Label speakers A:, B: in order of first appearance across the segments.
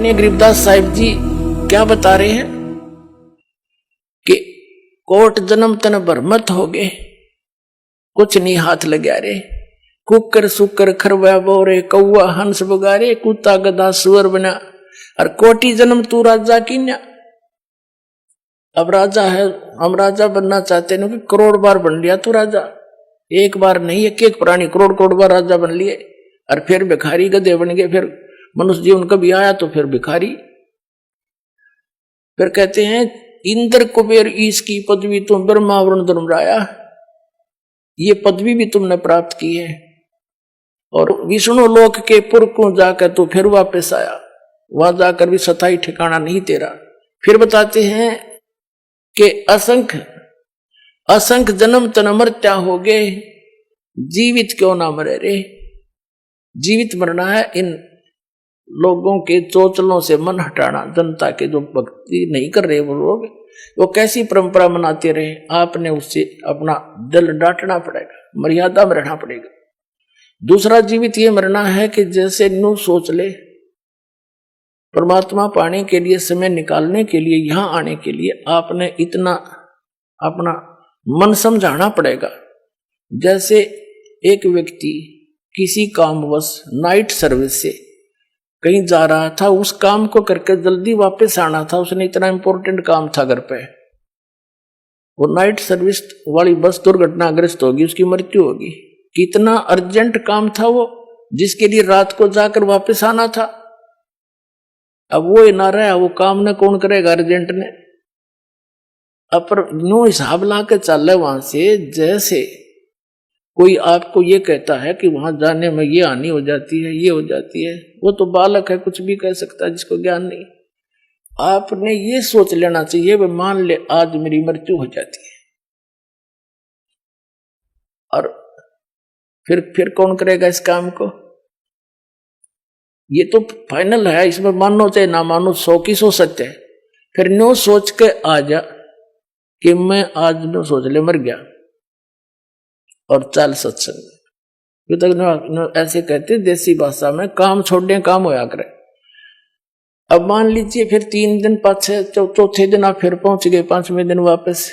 A: देखने गरीबदास साहिब जी क्या बता रहे हैं कि कोट जन्म तन भरमत हो गए, कुछ नहीं हाथ लगा रे। कुकर सुकर खरवा बोरे, कौआ हंस बगारे, कुत्ता गधा सुअर बना, और कोटि जन्म तू राजा की न्या। अब राजा है, हम राजा बनना चाहते हैं कि करोड़ बार बन लिया तू राजा, एक बार नहीं, एक प्राणी करोड़ करोड़ बार राजा बन लिए, और फिर भिखारी गधे बन गए। फिर मनुष्य जीवन कभी आया तो फिर भिखारी। फिर कहते हैं इंद्र कुबेर ईश की पदवी तुम ब्रह्मा वरुण धर्मराया, ये पदवी भी तुमने प्राप्त की है, और विष्णु लोक के पुर को जाकर तो फिर वापस आया, वहां जाकर भी सताई ठिकाना नहीं तेरा। फिर बताते हैं कि असंख्य असंख्य जन्म तन मरत्या हो गए, जीवित क्यों ना मरे रे। जीवित मरना है, इन लोगों के चोचलों से मन हटाना। जनता के जो भक्ति नहीं कर रहे वो लोग, वो कैसी परंपरा मनाते रहे, आपने उससे अपना दिल डांटना पड़ेगा, मर्यादा में रहना पड़ेगा। दूसरा जीवित ये मरना है कि जैसे नु सोच ले, परमात्मा पाने के लिए, समय निकालने के लिए, यहां आने के लिए आपने इतना अपना मन समझाना पड़ेगा। जैसे एक व्यक्ति किसी कामवश नाइट सर्विस से कहीं जा रहा था, उस काम को करके जल्दी वापस आना था, उसने इतना इंपॉर्टेंट काम था घर पे, वो नाइट सर्विस वाली बस दुर्घटनाग्रस्त होगी, उसकी मृत्यु होगी। कितना अर्जेंट काम था वो, जिसके लिए रात को जाकर वापस आना था। अब वो ना रहा, वो काम ने कौन करेगा, अर्जेंट ने। अब नो हिसाब ला के चल रहे वहां से, जैसे कोई आपको ये कहता है कि वहां जाने में ये हानि हो जाती है, ये हो जाती है, वो तो बालक है, कुछ भी कह सकता है, जिसको ज्ञान नहीं। आपने ये सोच लेना चाहिए, वे मान ले आज मेरी मृत्यु हो जाती है, और फिर कौन करेगा इस काम को। ये तो फाइनल है, इसमें मानो चाहे ना मानो, 100 की 100 सत्य है। फिर नो सोच के आ जा कि मैं आज नो सोच ले मर गया, और चल सत्संग। तो ऐसे कहते देसी भाषा में, काम छोड़ने काम होया करे। अब मान लीजिए फिर 3 दिन पाछे, चौथे दिन आप फिर पहुंच गए, 5वें दिन वापस।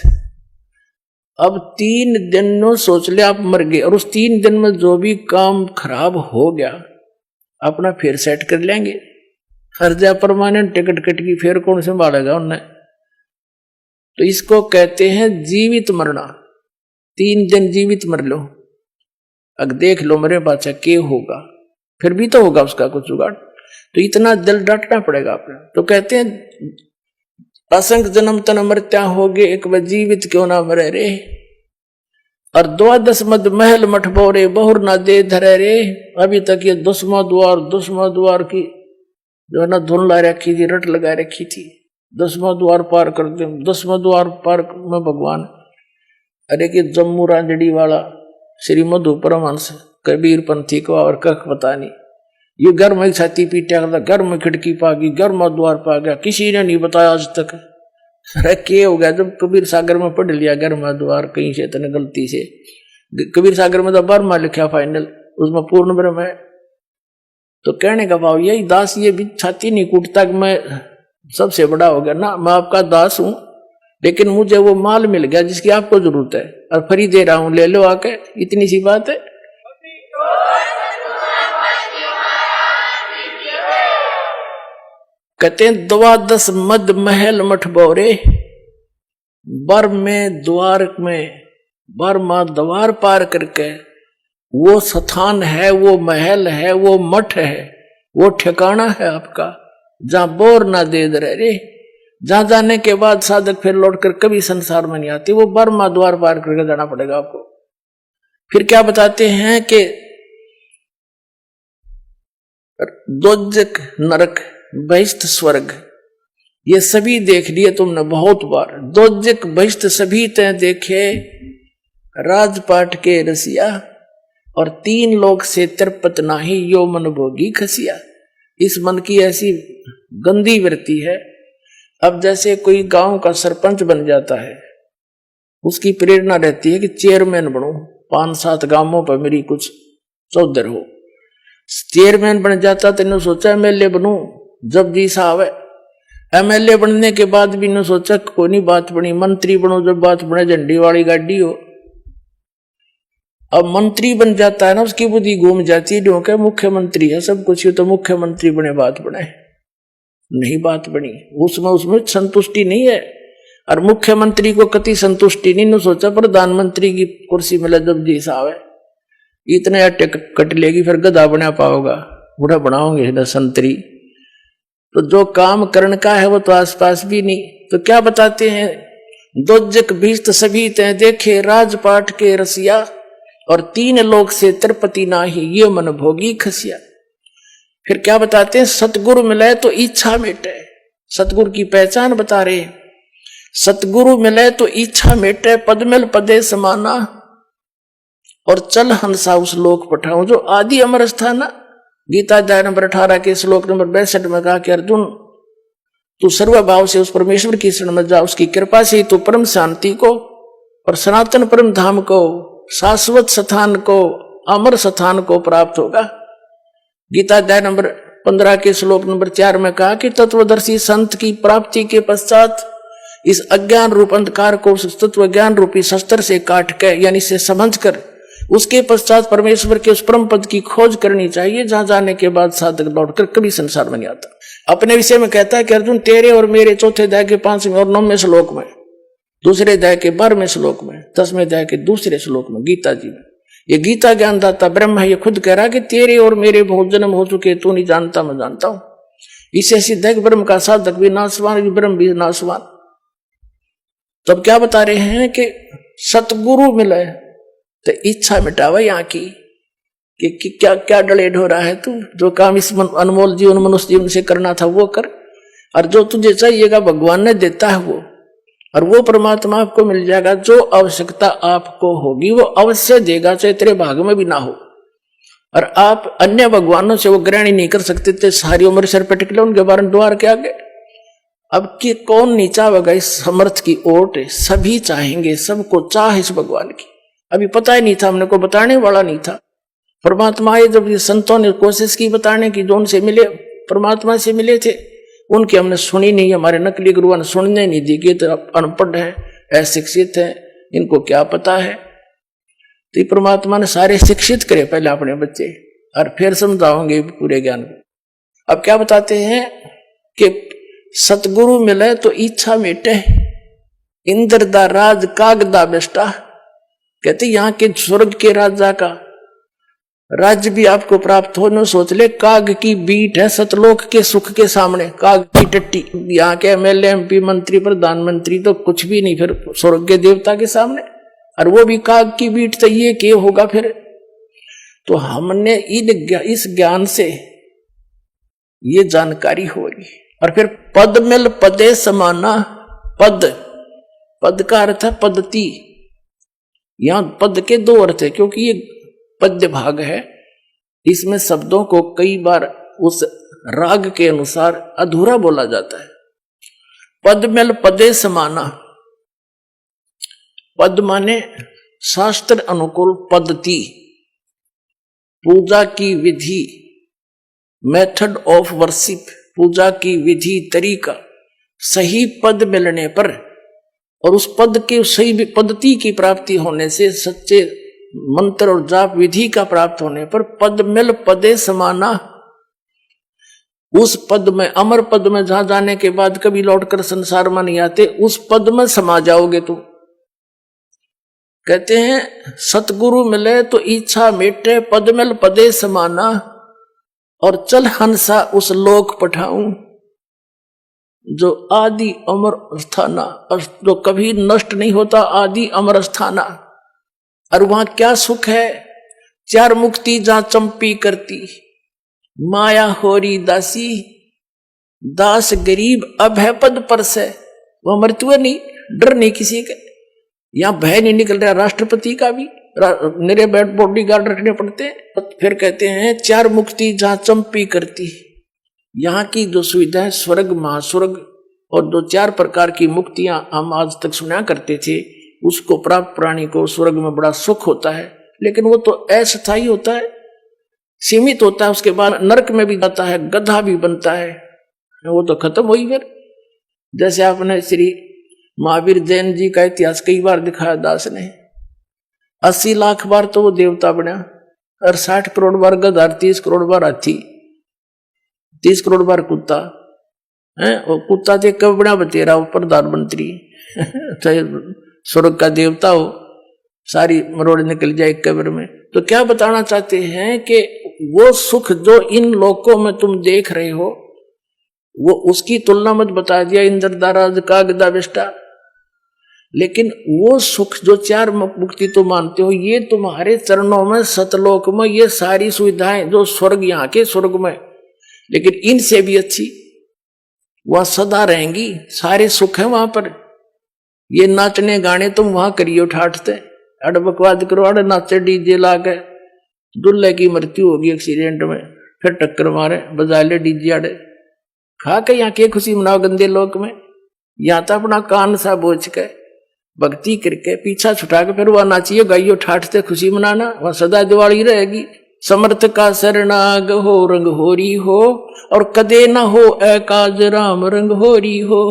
A: अब 3 दिन नो सोच ले आप मर गए, और उस 3 दिन में जो भी काम खराब हो गया अपना फिर सेट कर लेंगे। खर्चा परमानेंट टिकट कट की, फिर कौन संभालेगा उन्हें। तो इसको कहते हैं जीवित मरना। 3 दिन जीवित मर लो, अब देख लो मेरे बाचा के होगा, फिर भी तो होगा उसका कुछ जुगाड़। तो इतना दिल डांटना पड़ेगा आपने। तो कहते हैं असंख्य जन्म तन मरत्या हो गए, एक बार जीवित क्यों ना मरे रे। और 12 मद महल मठ बोरे, बहुर ना दे धरे रे। अभी तक ये 10वां द्वार की जो है ना धुन ला रखी थी, रट लगा रखी थी, 10वां द्वार पार कर दे। 10वां द्वार पार में भगवान, अरे कि जम्मू रांझड़ी वाला श्री मधु परमहंस कबीर पंथी को और कख पता नहीं, ये घर में छाती पीटा, घर में खिड़की पा गई, घर में द्वार पा गया, किसी ने नहीं बताया आज तक। अरे क्या हो गया, जब कबीर सागर में पढ़ लिया घर में द्वार, कहीं से इतने गलती से, कबीर सागर में तो बर्मा लिखा फाइनल, उसमें पूर्ण ब्रह्म है। तो कहने का भाव यही, दास ये भी छाती नहीं कूटता कि मैं सबसे बड़ा हो गया ना, मैं आपका दास हूं, लेकिन मुझे वो माल मिल गया जिसकी आपको जरूरत है, और फ्री दे रहा हूं, ले लो आके, इतनी सी बात है। कहते हैं 12 मद महल मठ बोरे, बर में द्वार में, बर मां द्वार पार करके वो स्थान है, वो महल है, वो मठ है, वो ठिकाना है आपका, जहां बोर ना दे दे रे। जहां जाने के बाद साधक फिर लौटकर कभी संसार में नहीं आती, वो बर्मा द्वार पार करके जाना पड़ेगा आपको। फिर क्या बताते हैं कि दोजक नरक बहिष्ठ स्वर्ग, ये सभी देख लिए तुमने बहुत बार। दोजक बहिष्ठ सभी तय देखे, राजपाट के रसिया, और 3 लोग से तिरपत नाही, यो मन भोगी खसिया। इस मन की ऐसी गंदी वृत्ति है। अब जैसे कोई गांव का सरपंच बन जाता है, उसकी प्रेरणा रहती है कि चेयरमैन बनूं, 5-7 गांवों पर मेरी कुछ चौधर हो। चेयरमैन बन जाता, तेने सोचा मैं ले बनूं, जब जी साहब एमएलए बनने के बाद भी न सोचा कोई नहीं बात बनी, मंत्री बनो, जब बात बने झंडी वाली गाड़ी हो। अब मंत्री बन जाता है ना, उसकी बुद्धि घूम जाती है, क्योंकि मुख्यमंत्री है सब कुछ, तो मुख्यमंत्री बने बात बने, नहीं बात बनी, उसमें संतुष्टि नहीं है। और मुख्यमंत्री को कति संतुष्टि नहीं, सोचा प्रधानमंत्री की कुर्सी मिले जब जी साहब है, इतने अट्टे कट लेगी, फिर गधा बना पाओगा, बूढ़ा बनाओगे ना संतरी। तो जो काम करने का है वो तो आसपास भी नहीं। तो क्या बताते हैं, दोजक भीष्ट सभी तय देखे राजपाट के रसिया, और 3 लोक से तिरपति नाही ये मन भोगी खसिया। फिर क्या बताते हैं, सतगुरु मिले तो इच्छा मिटे, सतगुरु की पहचान बता रहे हैं। सतगुरु मिले तो इच्छा मिटे, पदमिल पदे समाना, और चल हंसा उस लोक पठाऊं जो आदि अमर स्थाना। गीता अध्याय नंबर 18 के श्लोक नंबर 62 में कहा कि अर्जुन तू सर्वभाव से उस परमेश्वर की शरण में जा, उसकी कृपा से तू परम शांति को और सनातन परम धाम को, शाश्वत स्थान को, अमर स्थान को प्राप्त होगा। गीता अध्याय नंबर 15 के श्लोक नंबर 4 में कहा कि तत्वदर्शी संत की प्राप्ति के पश्चात इस अज्ञान रूप अंधकार को तत्व ज्ञान रूपी शस्त्र से काट के, यानी से समझ कर, उसके पश्चात परमेश्वर के उस परम पद की खोज करनी चाहिए, जहां जाने के बाद साधक लौटकर कभी संसार में नहीं आता। अपने विषय में कहता है कि अर्जुन तेरे और मेरे चौथे अध्याय के 5वें और 9वें श्लोक में, दूसरे अध्याय के 12वें श्लोक में, 10वें अध्याय के दूसरे श्लोक में, गीता जी में, ये गीता ज्ञानदाता ब्रह्म है, ये खुद कह रहा है कि तेरे और मेरे बहुत जन्म हो चुके, तू नहीं जानता मैं जानता हूं। इसे सिद्ध है कि ब्रह्म का साधक भी नाशवान, ब्रह्म भी नाशवान। तब क्या बता रहे हैं कि सतगुरु मिले तो इच्छा मिटावा यहाँ की कि क्या क्या डलेड हो रहा है, तू जो काम इस अनमोल जीवन मनुष्य जीवन से करना था वो कर, और जो तुझे चाहिएगा भगवान ने देता है वो, और वो परमात्मा आपको मिल जाएगा। जो आवश्यकता आपको होगी वो अवश्य देगा, चाहे तेरे भाग में भी ना हो। और आप अन्य भगवानों से वो ग्रहण नहीं कर सकते थे, सारी उम्र सर पे टिकले उनके बारे में द्वार के आगे। अब कि कौन नहीं चाहेगा इस समर्थ की ओट, सभी चाहेंगे, सबको चाह इस भगवान की। अभी पता ही नहीं था, हमने को बताने वाला नहीं था। परमात्मा आए जब ये संतों ने कोशिश की बताने की, जो उनसे मिले परमात्मा से मिले थे, उनकी हमने सुनी नहीं, हमारे नकली गुरुओं ने सुनने नहीं दी कि तो अनपढ़ है, अशिक्षित है, इनको क्या पता है। तो परमात्मा ने सारे शिक्षित करे पहले अपने बच्चे, और फिर समझाओगे पूरे ज्ञान को। अब क्या बताते हैं कि सतगुरु मिले तो इच्छा मिटे, इंद्र दा राज काग दा बेष्टा। कहते यहाँ के स्वर्ग के राजा का राज्य भी आपको प्राप्त हो, न सोच ले काग की बीट है सतलोक के सुख के सामने, काग की टट्टी। यहाँ के एमएलए एमपी मंत्री प्रधानमंत्री तो कुछ भी नहीं फिर स्वर्ग के देवता के सामने, और वो भी काग की बीट, तो ये क्या होगा फिर। तो हमने इस ज्ञान से ये जानकारी होगी। और फिर पद मिल पदे समाना, पद का अर्थ है पद्धति। यहां पद के 2 अर्थ है, क्योंकि ये पद्य भाग है, इसमें शब्दों को कई बार उस राग के अनुसार अधूरा बोला जाता है। पद मिल पदे समाना, पद माने शास्त्र अनुकूल पद्धति, पूजा की विधि, मेथड ऑफ वर्शिप, पूजा की विधि तरीका। सही पद मिलने पर और उस पद के सही पद्धति की प्राप्ति होने से, सच्चे मंत्र और जाप विधि का प्राप्त होने पर, पद मिल पदे समाना, उस पद में, अमर पद में, जहां जाने के बाद कभी लौटकर संसार में नहीं आते, उस पद में समा जाओगे तुम। कहते हैं सतगुरु मिले तो इच्छा मिटे, पद मिल पदे समाना, और चल हंसा उस लोक पठाऊं जो आदि अमर स्थाना, और जो कभी नष्ट नहीं होता, आदि अमर स्थाना। और वहां क्या सुख है, 4 मुक्ति जहां चंपी करती, माया होरी दासी, दास गरीब अभय पद पर से। वह मृत्यु नहीं, डर नहीं किसी का, यहां भय नहीं निकल रहा राष्ट्रपति का भी, मेरे बॉडी गार्ड रखने पड़ते हैं। फिर कहते हैं 4 मुक्ति जहां चंपी करती, यहाँ की जो सुविधा है स्वर्ग महास्वर्ग, और जो 4 प्रकार की मुक्तियां हम आज तक सुना करते थे, उसको प्राप्त प्राणी को स्वर्ग में बड़ा सुख होता है, लेकिन वो तो अस्थायी होता है, सीमित होता है। उसके बाद नरक में भी जाता है, गधा भी बनता है, वो तो खत्म हुई फिर। जैसे आपने श्री महावीर जैन जी का इतिहास कई बार दिखाया दास ने, 80 लाख बार तो वो देवता बना, और 60 करोड़ बार गधा, 30 करोड़ बार हाथी, 30 करोड़ बार कुत्ता है। और कुत्ता तो कब बना बतेरा हो प्रधानमंत्री चाहे स्वर्ग का देवता हो, सारी मरोड़ निकल जाए कब्र में। तो क्या बताना चाहते हैं कि वो सुख जो इन लोकों में तुम देख रहे हो, वो उसकी तुलना मत बता दिया इंद्रदाराज का गदा बेष्टा। लेकिन वो सुख जो 4 मुक्ति तुम मानते हो, ये तुम्हारे चरणों में सतलोक में ये सारी सुविधाएं जो स्वर्ग यहाँ के स्वर्ग में, लेकिन इनसे भी अच्छी वह सदा रहेंगी। सारे सुख है वहां पर। ये नाचने गाने तुम वहां करियो ठाठते, अड़ बकवाद करो, अड़ नाचे डीजे लाके, दुल्हे की मृत्यु होगी एक्सीडेंट में, फिर टक्कर मारे बजा ले डीजे अड़े, खा के यहाँ के खुशी मनाओ गंदे लोक में। यहाँ तो अपना कान सा बोझ के भक्ति करके पीछा छुटा के फिर वह नाचियो गाइयो ठाठते खुशी मनाना, वह सदा दिवाली रहेगी। समर्थ का शरणाग हो रंग होरी हो, और कदे ना हो एकाज राम रंग होरी हो।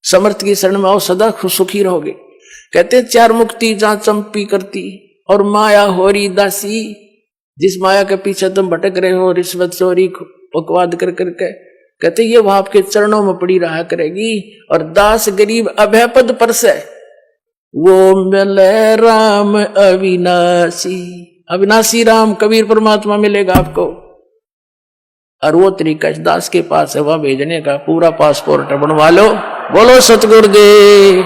A: समर्थ की शरण में आओ, सदा सुखी रहोगे। कहते 4 मुक्ति जहां चंपी करती, और माया होरी दासी, जिस माया के पीछे तुम भटक रहे हो रिश्वत चोरी बकवाद कर करके, कहते ये वहां आपके चरणों में पड़ी रहा करेगी। और दास गरीब अभय पद पर से वो मिले राम अविनाशी, अविनाशी राम कबीर परमात्मा मिलेगा आपको। और वो तरीका दास के पास है, वह भेजने का पूरा पासपोर्ट बनवा लो। बोलो सतगुरुदेव।